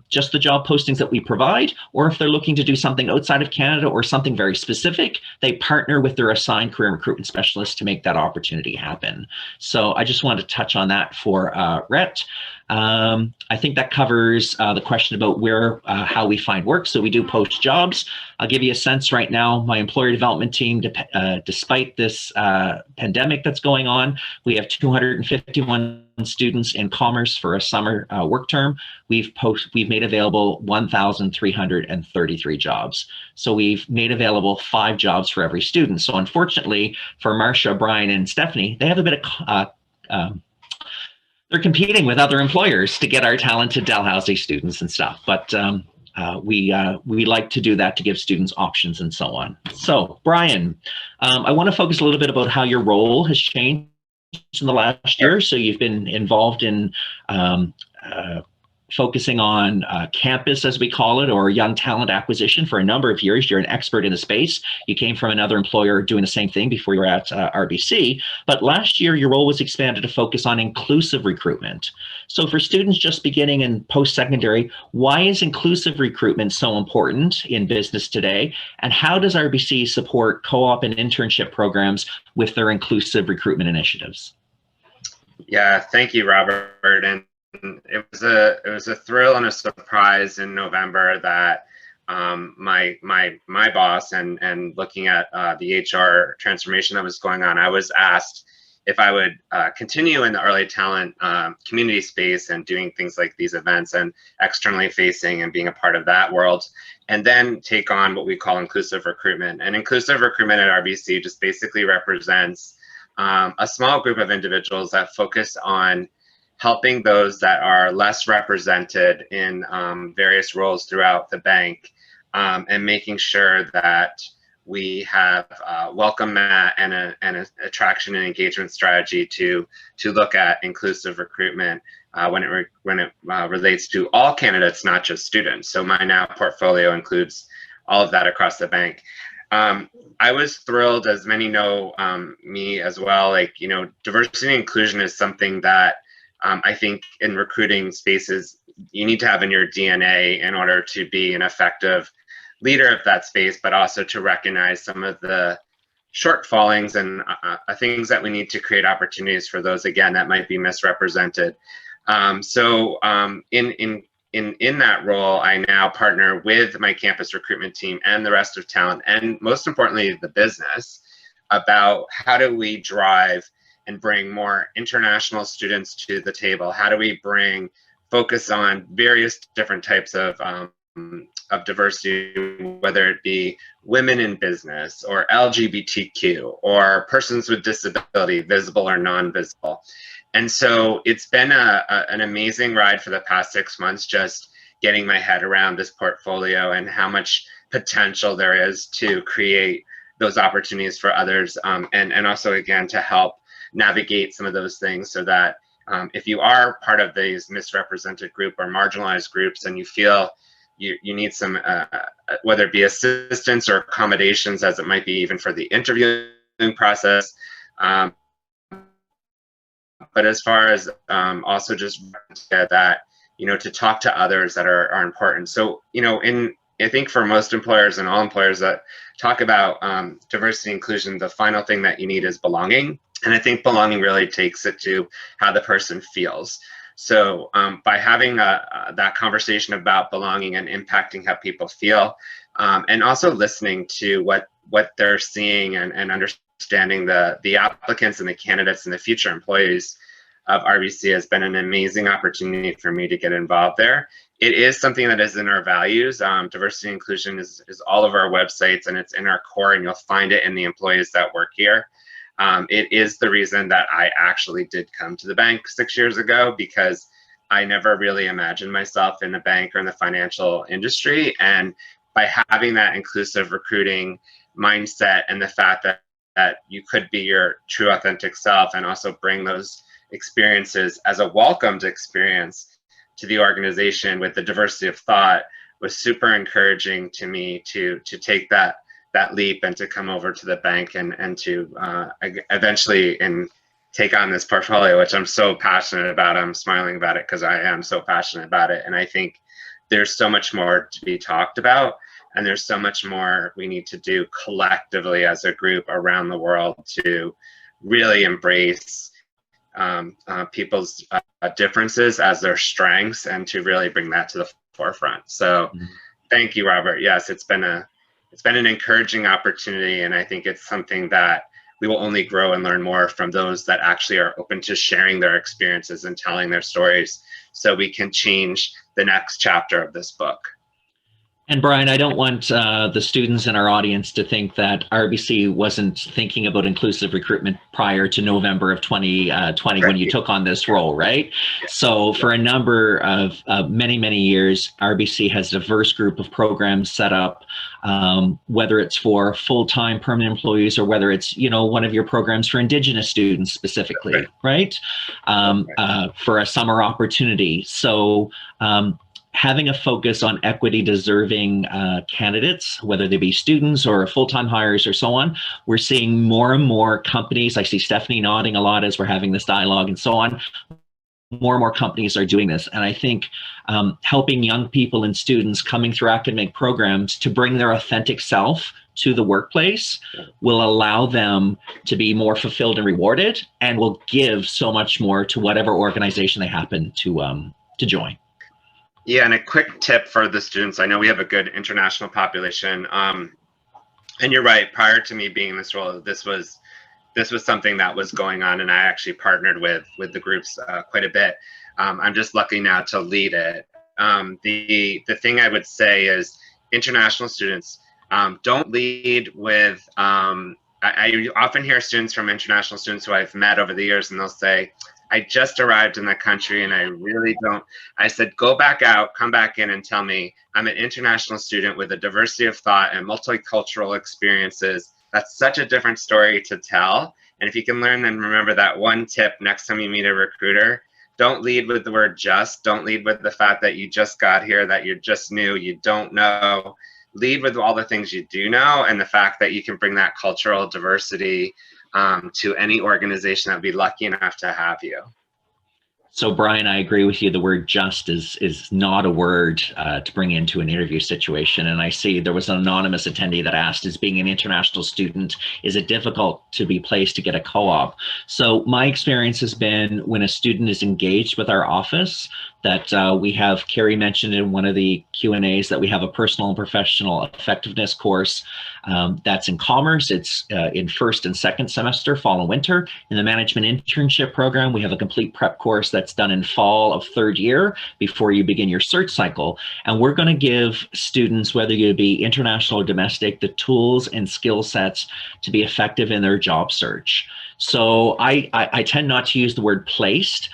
just the job postings that we provide, or if they're looking to do something outside of Canada or something very specific, they partner with their assigned career and recruitment specialist to make that opportunity happen. So I just wanted to touch on that for Rhett. I think that covers the question about how we find work. So we do post jobs. I'll give you a sense right now. My employer development team, despite this pandemic that's going on, we have 251 students in commerce for a summer work term. We've made available 1,333 jobs. So we've made available 5 jobs for every student. So unfortunately for Marcia, Brian, and Stephanie, they have a bit of they're competing with other employers to get our talented Dalhousie students and stuff. But we like to do that to give students options and so on. So Brian, I want to focus a little bit about how your role has changed in the last year. So you've been involved in focusing on campus, as we call it, or young talent acquisition for a number of years. You're an expert in the space. You came from another employer doing the same thing before you were at RBC. But last year, your role was expanded to focus on inclusive recruitment. So for students just beginning in post-secondary, why is inclusive recruitment so important in business today? And how does RBC support co-op and internship programs with their inclusive recruitment initiatives? Yeah, thank you, Robert. And it was a thrill and a surprise in November that my boss and looking at the HR transformation that was going on, I was asked if I would continue in the early talent community space and doing things like these events and externally facing and being a part of that world, and then take on what we call inclusive recruitment. And inclusive recruitment at RBC just basically represents a small group of individuals that focus on helping those that are less represented in various roles throughout the bank, and making sure that we have welcome mat and an attraction and engagement strategy to look at inclusive recruitment when it relates to all candidates, not just students. So my now portfolio includes all of that across the bank. I was thrilled, as many know me as well, like, you know, diversity and inclusion is something that I think in recruiting spaces, you need to have in your DNA in order to be an effective leader of that space, but also to recognize some of the shortfallings and things that we need to create opportunities for those, again, that might be misrepresented. So in that role, I now partner with my campus recruitment team and the rest of talent, and most importantly, the business, about how do we drive and bring more international students to the table? How do we bring focus on various different types of diversity, whether it be women in business or LGBTQ or persons with disability, visible or non-visible? And so it's been an amazing ride for the past 6 months, just getting my head around this portfolio and how much potential there is to create those opportunities for others, and also, again, to help navigate some of those things so that if you are part of these misrepresented group or marginalized groups and you feel you need some, whether it be assistance or accommodations, as it might be even for the interviewing process, but as far as also just that, you know, to talk to others that are important. So, you know, I think for most employers and all employers that talk about diversity and inclusion, the final thing that you need is belonging. And I think belonging really takes it to how the person feels. So by having that conversation about belonging and impacting how people feel, and also listening to what they're seeing and understanding the applicants and the candidates and the future employees of RBC has been an amazing opportunity for me to get involved there. It is something that is in our values. Diversity and inclusion is all of our websites, and it's in our core, and you'll find it in the employees that work here. It is the reason that I actually did come to the bank 6 years ago, because I never really imagined myself in the bank or in the financial industry. And by having that inclusive recruiting mindset and the fact that you could be your true authentic self and also bring those experiences as a welcomed experience to the organization with the diversity of thought, was super encouraging to me to take that leap and to come over to the bank and to eventually take on this portfolio, which I'm so passionate about. I'm smiling about it because I am so passionate about it. And I think there's so much more to be talked about, and there's so much more we need to do collectively as a group around the world to really embrace people's differences as their strengths, and to really bring that to the forefront. So thank you, Robert. Yes, it's been an encouraging opportunity, and I think it's something that we will only grow and learn more from those that actually are open to sharing their experiences and telling their stories, so we can change the next chapter of this book. And Brian, I don't want the students in our audience to think that RBC wasn't thinking about inclusive recruitment prior to November of 2020 when you took on this role, right? So for a number of many, many years, RBC has a diverse group of programs set up, whether it's for full-time permanent employees or whether it's, you know, one of your programs for Indigenous students specifically, right? For a summer opportunity. So having a focus on equity deserving candidates, whether they be students or full-time hires or so on. We're seeing more and more companies, I see Stephanie nodding a lot as we're having this dialogue and so on, more and more companies are doing this. And I think helping young people and students coming through academic programs to bring their authentic self to the workplace will allow them to be more fulfilled and rewarded, and will give so much more to whatever organization they happen to join. Yeah, and a quick tip for the students. I know we have a good international population. And you're right, prior to me being in this role, this was something that was going on, and I actually partnered with the groups quite a bit. I'm just lucky now to lead it. The thing I would say is international students, don't lead with, I often hear students from international students who I've met over the years, and they'll say, I just arrived in the country and I really don't. I said, go back out, come back in and tell me I'm an international student with a diversity of thought and multicultural experiences. That's such a different story to tell. And if you can learn and remember that one tip next time you meet a recruiter, don't lead with the word just. Don't lead with the fact that you just got here, that you're just new, you don't know. Lead with all the things you do know and the fact that you can bring that cultural diversity to any organization that would be lucky enough to have you. So Brian, I agree with you. The word just is not a word to bring into an interview situation. And I see there was an anonymous attendee that asked, is being an international student, is it difficult to be placed to get a co-op? So my experience has been when a student is engaged with our office, that we have, Carrie mentioned in one of the Q&As that we have a personal and professional effectiveness course that's in commerce. It's in first and second semester, fall and winter. In the management internship program, we have a complete prep course that's done in fall of third year before you begin your search cycle. And we're going to give students, whether you be international or domestic, the tools and skill sets to be effective in their job search. So I tend not to use the word placed.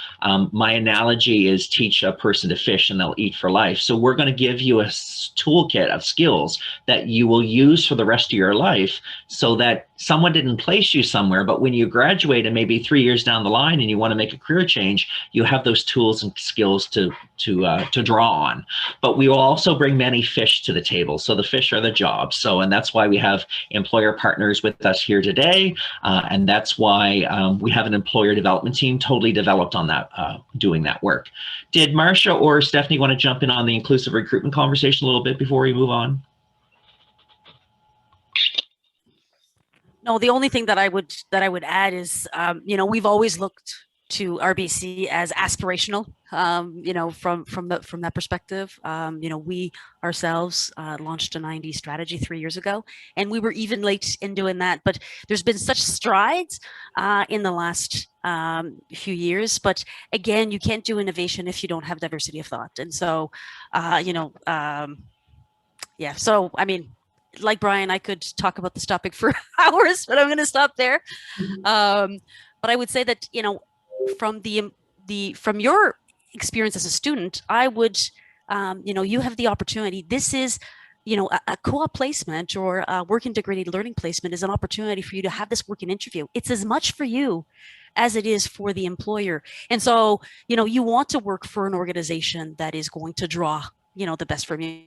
My analogy is teach a person to fish and they'll eat for life. So we're going to give you a toolkit of skills that you will use for the rest of your life, so that someone didn't place you somewhere, but when you graduate and maybe 3 years down the line and you want to make a career change, you have those tools and skills to draw on. But we will also bring many fish to the table. So the fish are the jobs. So, and that's why we have employer partners with us here today. And that's why we have an employer development team totally developed on that, doing that work. Did Marcia or Stephanie want to jump in on the inclusive recruitment conversation a little bit before we move on? No, the only thing that I would add is, you know, we've always looked to RBC as aspirational, you know, from that perspective. You know, we ourselves launched a 90 strategy 3 years ago, and we were even late in doing that. But there's been such strides in the last few years. But again, you can't do innovation if you don't have diversity of thought. And so, you know, yeah. So I mean, like Brian, I could talk about this topic for hours, but I'm going to stop there. But I would say that, you know, from your experience as a student, I would, you know, you have the opportunity. This is, you know, a co-op placement or a work integrated learning placement is an opportunity for you to have this working interview. It's as much for you as it is for the employer. And so, you know, you want to work for an organization that is going to draw, you know, the best from you.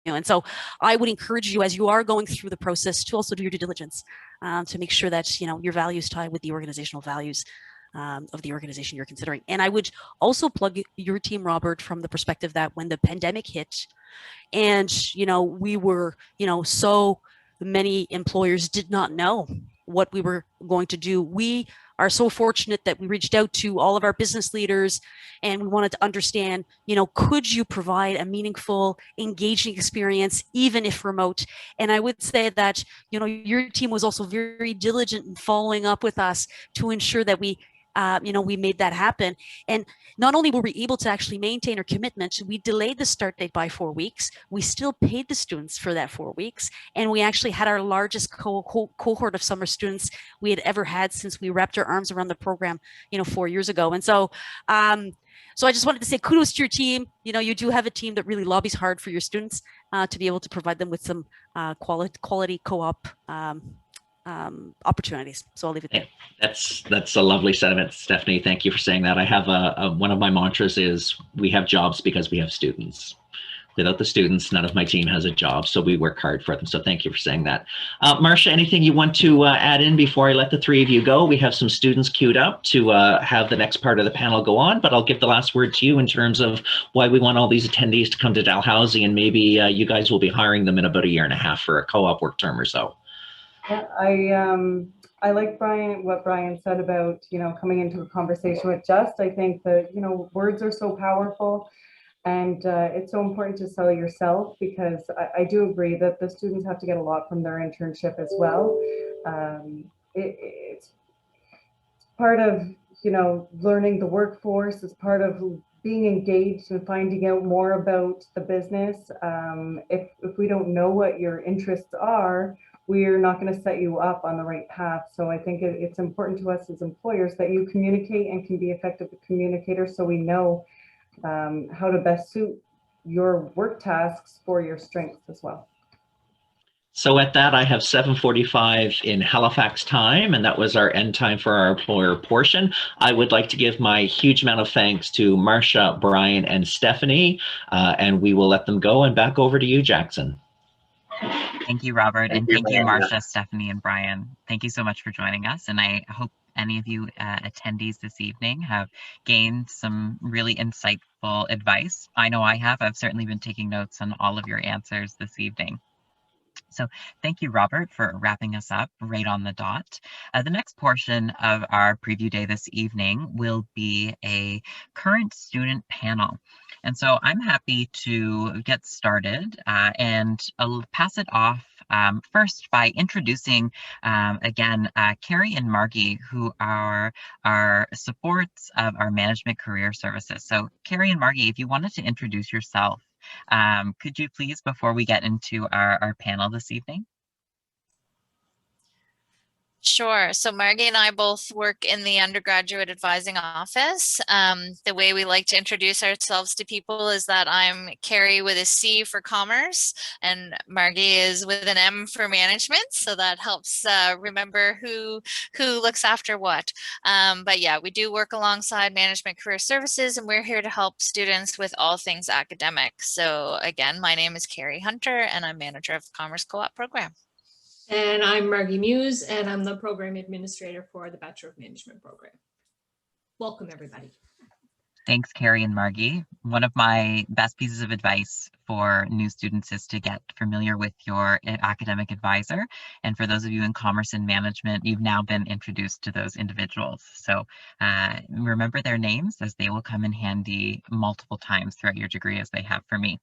And so I would encourage you, as you are going through the process, to also do your due diligence to make sure that, you know, your values tie with the organizational values of the organization you're considering. And I would also plug your team, Robert, from the perspective that when the pandemic hit and, you know, we were, you know, so many employers did not know what we were going to do. We are so fortunate that we reached out to all of our business leaders and we wanted to understand, you know, could you provide a meaningful, engaging experience, even if remote? And I would say that, you know, your team was also very diligent in following up with us to ensure that we we made that happen. And not only were we able to actually maintain our commitment, we delayed the start date by 4 weeks. We still paid the students for that 4 weeks. And we actually had our largest cohort of summer students we had ever had since we wrapped our arms around the program, 4 years ago. And so, so I just wanted to say kudos to your team. You do have a team that really lobbies hard for your students to be able to provide them with some quality co-op opportunities. So I'll leave it there. That's a lovely sentiment, Stephanie. Thank you for saying that. I have one of my mantras is we have jobs because we have students. Without the students, none of my team has a job, so we work hard for them. So thank you for saying that. Marcia, anything you want to add in before I let the three of you go? We have some students queued up to have the next part of the panel go on, but I'll give the last word to you in terms of why we want all these attendees to come to Dalhousie, and maybe you guys will be hiring them in about 1.5 years for a co-op work term or so. Yeah, I like what Brian said about, coming into a conversation with Just. I think that, words are so powerful. And it's so important to sell yourself, because I do agree that the students have to get a lot from their internship as well. It's part of, learning the workforce. It's part of being engaged and finding out more about the business. If we don't know what your interests are, we're not going to set you up on the right path. So I think it's important to us as employers that you communicate and can be effective communicators, so we know how to best suit your work tasks for your strengths as well. So at that, I have 7:45 in Halifax time, and that was our end time for our employer portion. I would like to give my huge amount of thanks to Marcia, Brian, and Stephanie, and we will let them go. And back over to you, Jackson. Thank you, Robert, and thank you, Marcia, Stephanie, and Brian. Thank you so much for joining us, and I hope any of you attendees this evening have gained some really insightful advice. I know I have. I've certainly been taking notes on all of your answers this evening. So thank you, Robert, for wrapping us up right on the dot. The next portion of our preview day this evening will be a current student panel. And so I'm happy to get started and I'll pass it off first by introducing again Carrie and Margie, who are our supports of our management career services. So Carrie and Margie, if you wanted to introduce yourself, could you please, before we get into our panel this evening? Sure. So Margie and I both work in the undergraduate advising office. The way we like to introduce ourselves to people is that I'm Carrie with a C for commerce and Margie is with an M for management. So that helps remember who looks after what. But yeah, we do work alongside Management Career Services and we're here to help students with all things academic. So again, my name is Carrie Hunter and I'm manager of the Commerce Co-op program. And I'm Margie Muse, and I'm the program administrator for the Bachelor of Management program. Welcome, everybody. Thanks, Carrie and Margie. One of my best pieces of advice for new students is to get familiar with your academic advisor. And for those of you in commerce and management, you've now been introduced to those individuals. So remember their names, as they will come in handy multiple times throughout your degree, as they have for me.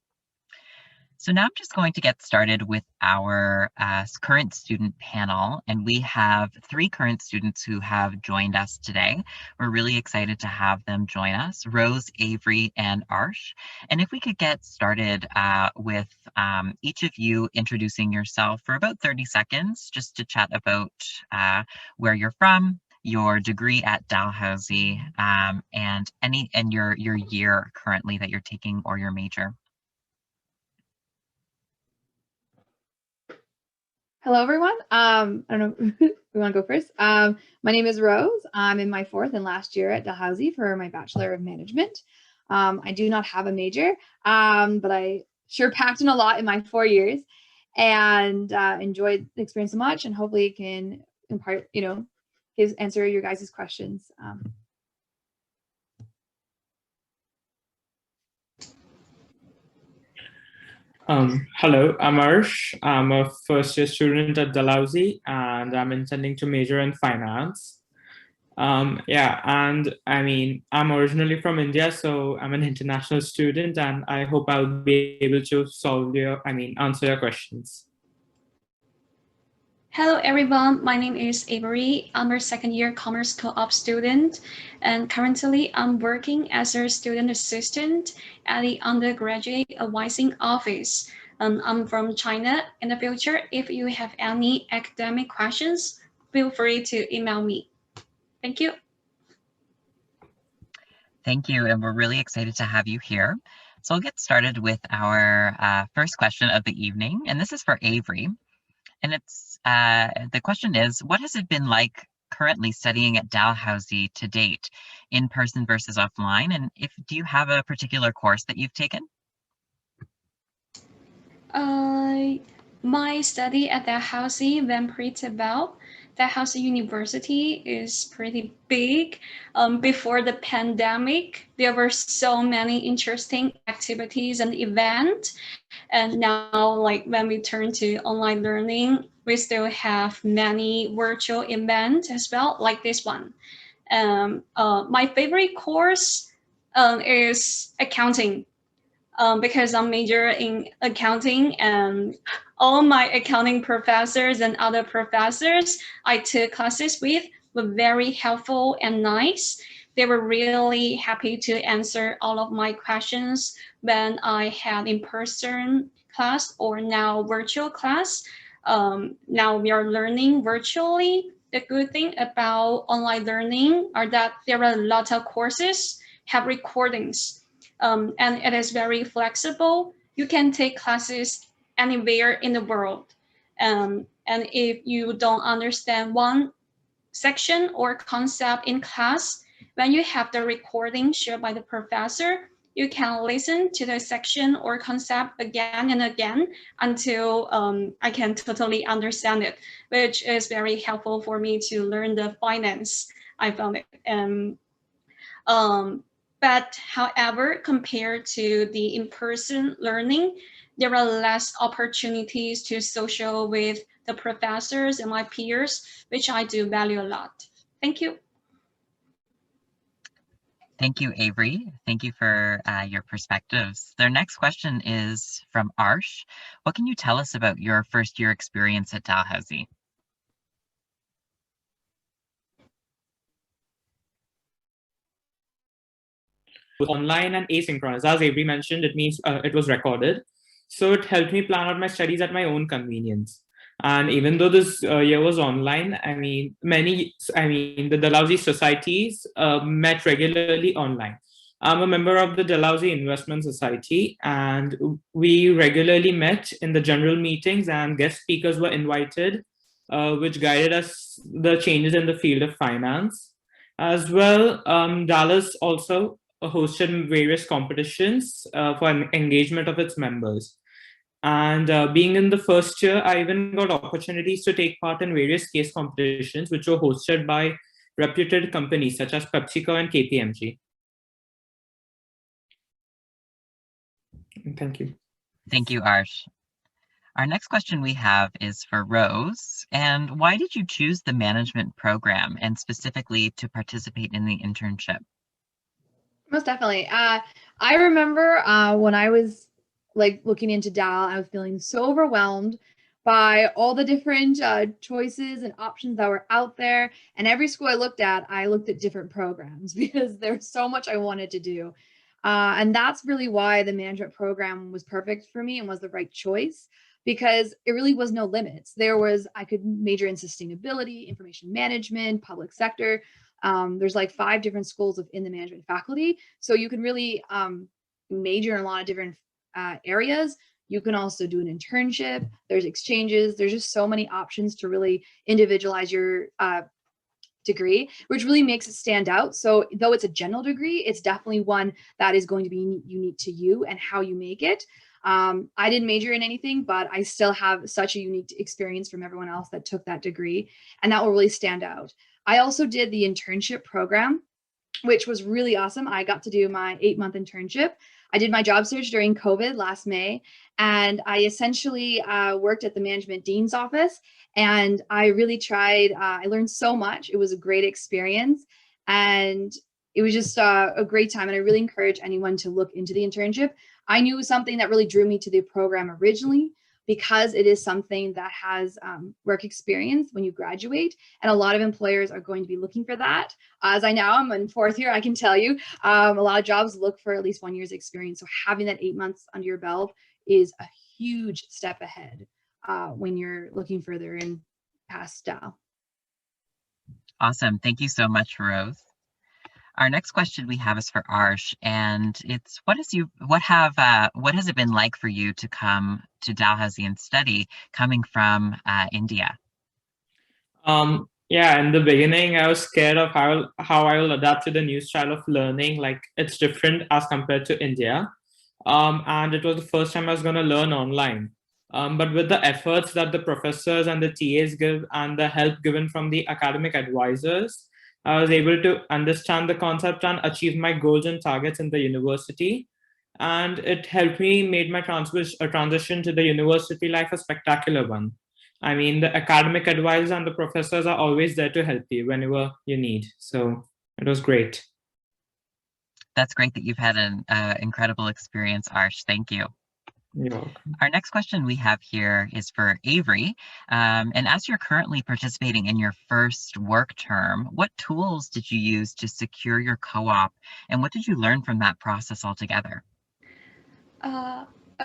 So now I'm just going to get started with our current student panel, and we have 3 current students who have joined us today. We're really excited to have them join us, Rose, Avery, and Arsh. And if we could get started with each of you introducing yourself for about 30 seconds, just to chat about where you're from, your degree at Dalhousie, and your year currently that you're taking or your major. Hello, everyone. I don't know if we want to go first. My name is Rose. I'm in my 4th and last year at Dalhousie for my Bachelor of Management. I do not have a major, but I sure packed in a lot in my 4 years and enjoyed the experience so much, and hopefully can impart, answer your guys' questions. Hello, I'm Arsh. I'm a first-year student at Dalhousie, and I'm intending to major in finance. Yeah, and I mean, I'm originally from India, so I'm an international student, and I hope I'll be able to answer your questions. Hello everyone, my name is Avery. I'm a second year Commerce Co-op student, and currently I'm working as a student assistant at the undergraduate advising office. I'm from China. In the future, if you have any academic questions, feel free to email me. Thank you. Thank you, and we're really excited to have you here. So I'll get started with our first question of the evening, and this is for Avery. And it's the question is, what has it been like currently studying at Dalhousie to date, in person versus offline? And do you have a particular course that you've taken? My study at Dalhousie went pretty well. Dalhousie University is pretty big. Before the pandemic, there were so many interesting activities and events. And now, like when we turn to online learning, we still have many virtual events as well, like this one. My favorite course is accounting. Because I'm major in accounting, and all my accounting professors and other professors I took classes with were very helpful and nice. They were really happy to answer all of my questions when I had in-person class or now virtual class. Now we are learning virtually. The good thing about online learning are that there are a lot of courses have recordings. And it is very flexible. You can take classes anywhere in the world. And if you don't understand one section or concept in class, when you have the recording shared by the professor, you can listen to the section or concept again and again until I can totally understand it, which is very helpful for me to learn the finance. I found it. But however, compared to the in-person learning, there are less opportunities to social with the professors and my peers, which I do value a lot. Thank you. Thank you, Avery. Thank you for your perspectives. Their next question is from Arsh. What can you tell us about your first year experience at Dalhousie? Online and asynchronous. As Avery mentioned, it means it was recorded. So it helped me plan out my studies at my own convenience. And even though this year was online, the Dalhousie societies met regularly online. I'm a member of the Dalhousie Investment Society, and we regularly met in the general meetings, and guest speakers were invited, which guided us the changes in the field of finance. As well, Dallas also hosted various competitions for engagement of its members. And being in the first year, I even got opportunities to take part in various case competitions, which were hosted by reputed companies such as PepsiCo and KPMG. Thank you. Thank you, Arsh. Our next question we have is for Rose. And why did you choose the management program and specifically to participate in the internship? Most definitely. I remember when I was looking into Dal, I was feeling so overwhelmed by all the different choices and options that were out there. And every school I looked at different programs because there's so much I wanted to do. And that's really why the management program was perfect for me and was the right choice, because it really was no limits. I could major in sustainability, information management, public sector. There's like 5 different schools in the management faculty. So you can really major in a lot of different areas. You can also do an internship. There's exchanges. There's just so many options to really individualize your degree, which really makes it stand out. So though it's a general degree, it's definitely one that is going to be unique to you and how you make it. I didn't major in anything, but I still have such a unique experience from everyone else that took that degree, and that will really stand out. I also did the internship program, which was really awesome. I got to do my 8-month internship. I did my job search during COVID last May, and I essentially worked at the management dean's office, and I really tried. I learned so much. It was a great experience, and it was just a great time. And I really encourage anyone to look into the internship. I knew something that really drew me to the program originally because it is something that has work experience when you graduate, and a lot of employers are going to be looking for that. As I now am in 4th year, I can tell you a lot of jobs look for at least 1 year's experience. So having that 8 months under your belt is a huge step ahead when you're looking further in past Dal. Awesome. Thank you so much, Rose. Our next question we have is for Arsh, and it's what has it been like for you to come to Dalhousie and study coming from India? Yeah, in the beginning, I was scared of how I will adapt to the new style of learning. Like, it's different as compared to India. And it was the first time I was going to learn online. But with the efforts that the professors and the TAs give and the help given from the academic advisors, I was able to understand the concept and achieve my goals and targets in the university. And it helped me make my transition to the university life a spectacular one. I mean, the academic advisors and the professors are always there to help you whenever you need. So it was great. That's great that you've had an incredible experience, Arsh. Thank you. You're welcome. Our next question we have here is for Avery. And as you're currently participating in your first work term, what tools did you use to secure your co-op? And what did you learn from that process altogether?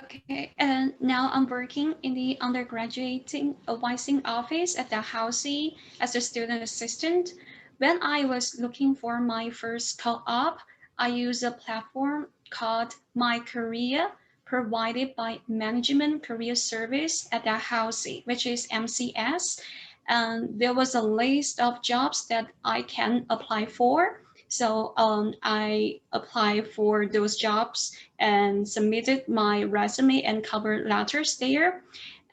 Okay, and now I'm working in the undergraduate advising office at Dalhousie as a student assistant. When I was looking for my first co-op, I used a platform called My Career, provided by Management Career Service at Dalhousie, which is MCS. And there was a list of jobs that I can apply for. So I applied for those jobs and submitted my resume and cover letters there.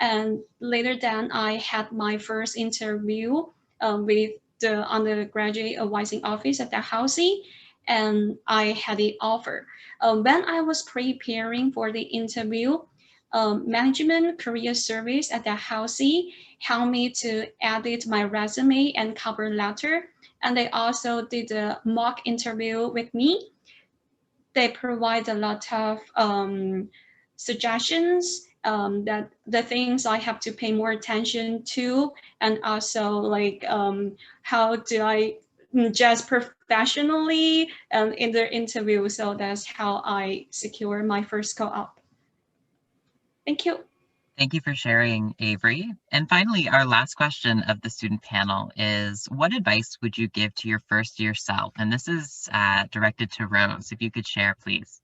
And later then I had my first interview with the undergraduate advising office at Dalhousie, and I had the offer. When I was preparing for the interview, Management Career Service at Dalhousie helped me to edit my resume and cover letter. And they also did a mock interview with me. They provide a lot of suggestions that the things I have to pay more attention to, and also like how do I just professionally in the interview. So that's how I secure my first co-op. Thank you. Thank you for sharing, Avery. And finally, our last question of the student panel is, what advice would you give to your first year self? And this is directed to Rose. If you could share, please.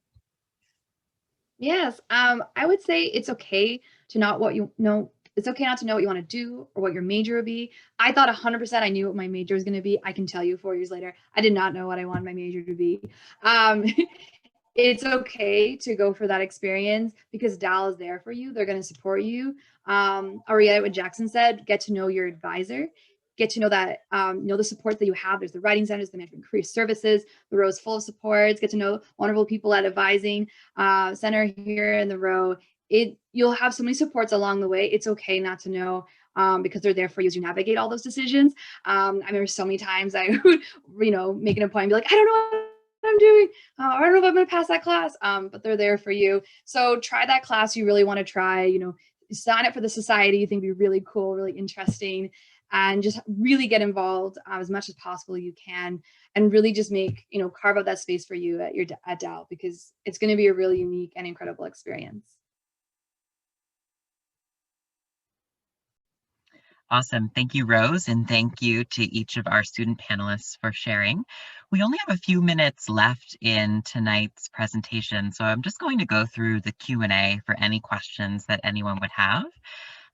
Yes, I would say it's okay to not what you know. It's okay not to know what you want to do or what your major would be. I thought 100% I knew what my major was going to be. I can tell you 4 years later, I did not know what I wanted my major to be. It's okay to go for that experience because Dal is there for you. They're going to support you. Aria, what Jackson said, get to know your advisor, get to know that, know the support that you have. There's the writing centers, the management career services, the row is full of supports, get to know wonderful people at advising center here in the row. You'll have so many supports along the way. It's okay not to know because they're there for you as you navigate all those decisions. I remember so many times I would, make an appointment and be like, I don't know what I'm doing. I don't know if I'm going to pass that class, but they're there for you. So try that class you really want to try, sign up for the society you think would be really cool, really interesting, and just really get involved as much as possible you can, and really just carve out that space for you at Dal, because it's going to be a really unique and incredible experience. Awesome. Thank you, Rose, and thank you to each of our student panelists for sharing. We only have a few minutes left in tonight's presentation, so I'm just going to go through the Q&A for any questions that anyone would have.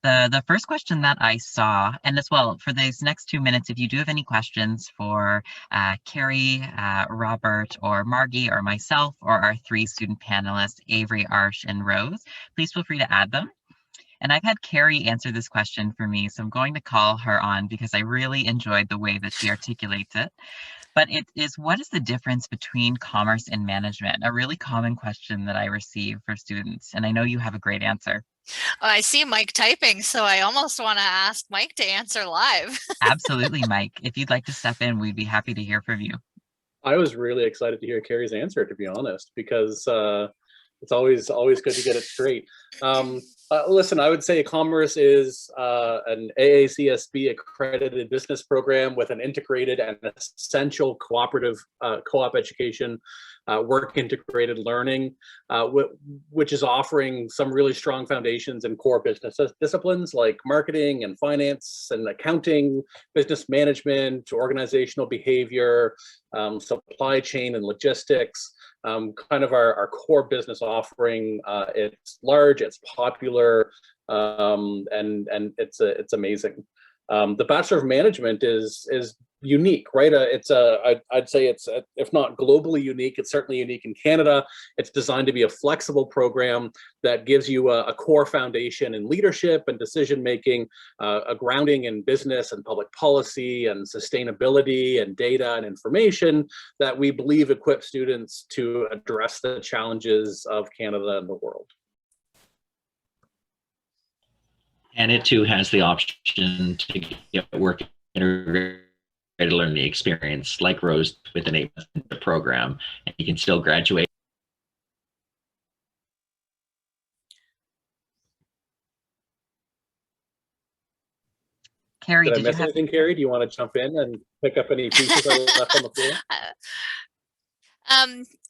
The first question that I saw, and as well for these next 2 minutes, if you do have any questions for Carrie, Robert, or Margie, or myself, or our 3 student panelists, Avery, Arsh, and Rose, please feel free to add them. And I've had Carrie answer this question for me, so I'm going to call her on because I really enjoyed the way that she articulates it. But it is, what is the difference between commerce and management? A really common question that I receive for students, and I know you have a great answer. I see Mike typing, so I almost want to ask Mike to answer live. Absolutely, Mike. If you'd like to step in, we'd be happy to hear from you. I was really excited to hear Carrie's answer, to be honest, because it's always good to get it straight. Listen, I would say commerce is an AACSB accredited business program with an integrated and essential cooperative co-op education, work integrated learning, which is offering some really strong foundations in core business disciplines like marketing and finance and accounting, business management, organizational behavior, supply chain and logistics. Kind of our core business offering. It's large, it's popular, and it's amazing. The Bachelor of Management is unique, right? I'd say it's if not globally unique, it's certainly unique in Canada. It's designed to be a flexible program that gives you a core foundation in leadership and decision making, a grounding in business and public policy and sustainability and data and information that we believe equip students to address the challenges of Canada and the world. And it too has the option to get work integrated learning experience like Rose with an 8-month program, and you can still graduate. Carrie, did I miss anything, Carrie? Do you want to jump in and pick up any pieces I left on the floor?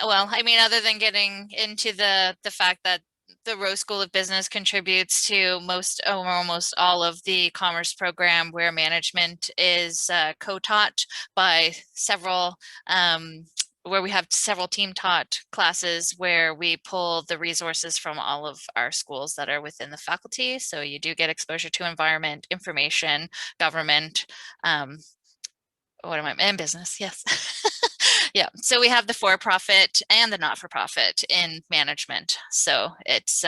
Well, I mean, other than getting into the fact that the Rose School of Business contributes to most or almost all of the commerce program, where management is co-taught by several, where we have several team taught classes where we pull the resources from all of our schools that are within the faculty. So you do get exposure to environment, information, government, and business, yes. Yeah, so we have the for-profit and the not-for-profit in management. So it's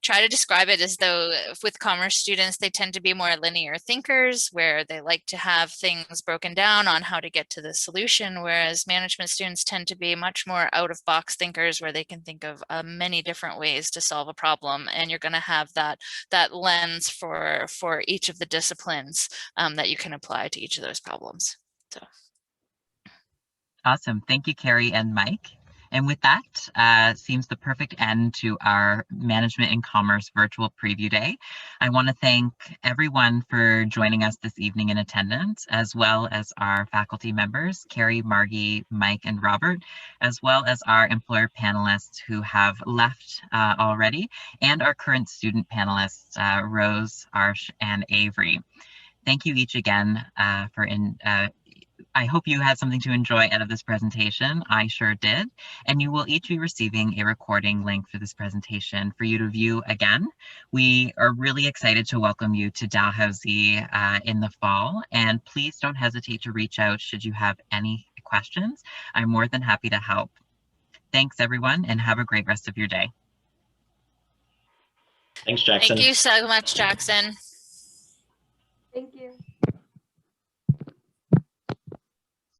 try to describe it as though with commerce students, they tend to be more linear thinkers, where they like to have things broken down on how to get to the solution, whereas management students tend to be much more out-of-box thinkers, where they can think of many different ways to solve a problem, and you're going to have that lens for each of the disciplines that you can apply to each of those problems. So. Awesome. Thank you, Carrie and Mike. And with that, seems the perfect end to our Management in Commerce virtual preview day. I want to thank everyone for joining us this evening in attendance, as well as our faculty members, Carrie, Margie, Mike, and Robert, as well as our employer panelists who have left already, and our current student panelists, Rose, Arsh, and Avery. Thank you each again I hope you had something to enjoy out of this presentation. I sure did. And you will each be receiving a recording link for this presentation for you to view again. We are really excited to welcome you to Dalhousie in the fall, and please don't hesitate to reach out should you have any questions. I'm more than happy to help. Thanks everyone, and have a great rest of your day. Thanks, Jackson. Thank you so much, Jackson. Thank you.